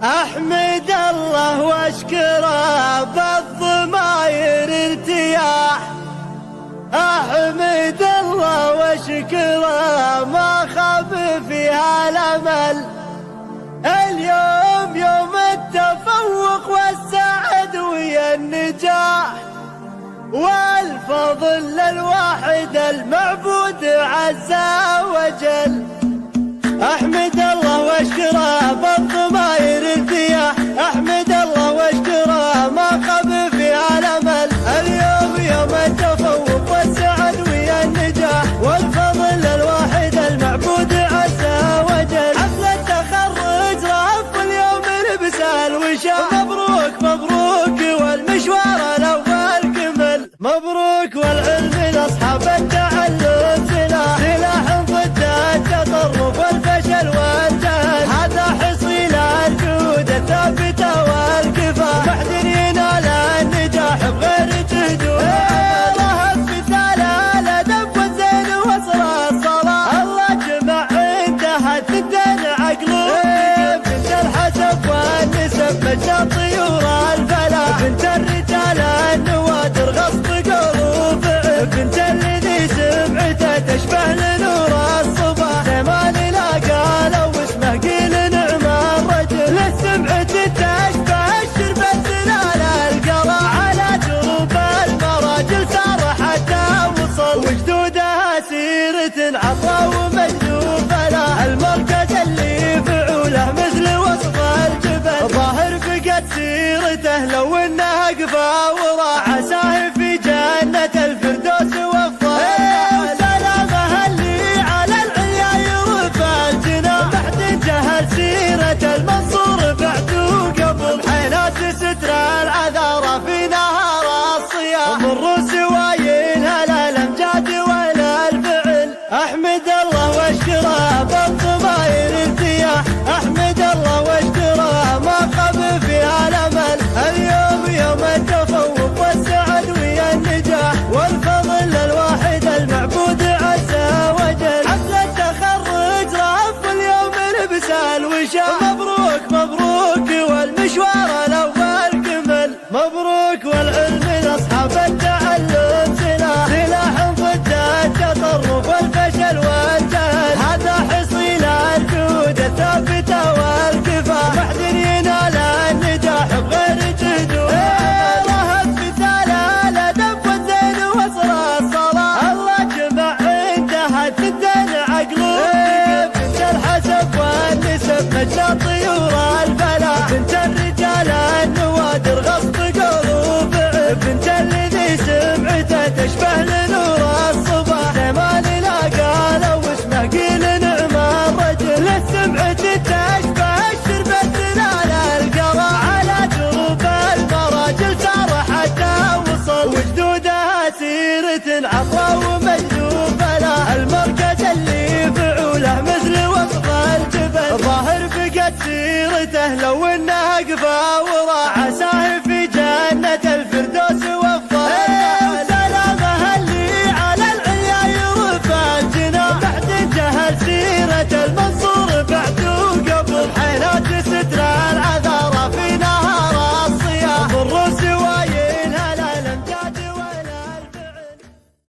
أحمد الله واشكره بالضماير ارتياح. أحمد الله واشكره ما خاب فيها الأمل. اليوم يوم التفوق والسعد ويا النجاح، والفضل للواحد المعبود عز وجل. أحمد الله واشكره بالضماير ارتياح. أحمد الله واشكره ما خاب فيها الأمل. اليوم يوم التفوق والسعد ويا النجاح، والفضل للواحد المعبود عز وجل. حفل التخرج رف اليوم لبس الوشاح. مبروك مبروك والمشوار الأول كمل. مبروك والعلم لأصحاب التعلم سلاح ضد التطرف والفشل والجهل. هذا حصيل الجود الثابتة والكفاح، محد ينال النجاح بغير جهد وعمل. الله مثال الأدب والزين وصل الصلاة. الله جمع عندها الثنتين عقل وفكر. بنت الحسب والنسب مجد طيور الفلاح. بنت الرجال النوادر غصب قول وفعل. بنت الذي سمعته تشبه لنور الصباح. زمان لاقى لو اسمه قيل نعم الرجل. لسمعة تشبه الشربة زلال القرع. على دروب المراجل سار حتى وصل، وجدودها سيرة عطا ومجد فلا. المركز اللي فعوله مثل وصف الجبل. ظاهر بقت سيرته لو انه قفا وراح. عساه في جنة الفردوس وفضل. سلامه اللي على العليا يرفع الجناح. بعد جهل سيرة المنصور بعد وقبل. حينات ستر العذارى في نهار الصيام. مروا سوايلها للامجاد ولا الفعل. احمد الله واشكره بالضماير ارتياح. احمد الله واشكره ما خاب فيها الامل. اليوم يوم التفوق والسعد ويا النجاح، والفضل للواحد المعبود عز وجل. حفل التخرج رف اليوم لبس الوشاح. مبروك مبروك والمشوار الأول كمل. مبروك والعلم لأصحاب التعلم سلاح ضد التطرف والفشل والجهل. هذا حصيل الجود الثابتة والكفاح، محد ينال النجاح بغير جهد وعمل. الله مثال الأدب والزين وصل الصلاة. الله جمع عندها الثنتين عقل وفكر. بنت الحسب والنسب مجد طيور الفلاح. بنت الرجال النوادر غصب قول وفعل. بنت الذي سمعته تشبه لنور الصباح. زمان لاقى لو اسمه قيل نعم الرجل. لسمعة تشبه الشربة زلال القرع. على دروب المراجل سار حتى وصل، وجدودها سيرة عطا ومجد فلا. المركز اللي فعوله مثل وصف الجبل. ظاهر بقت سيرته لو انه قفا وراح.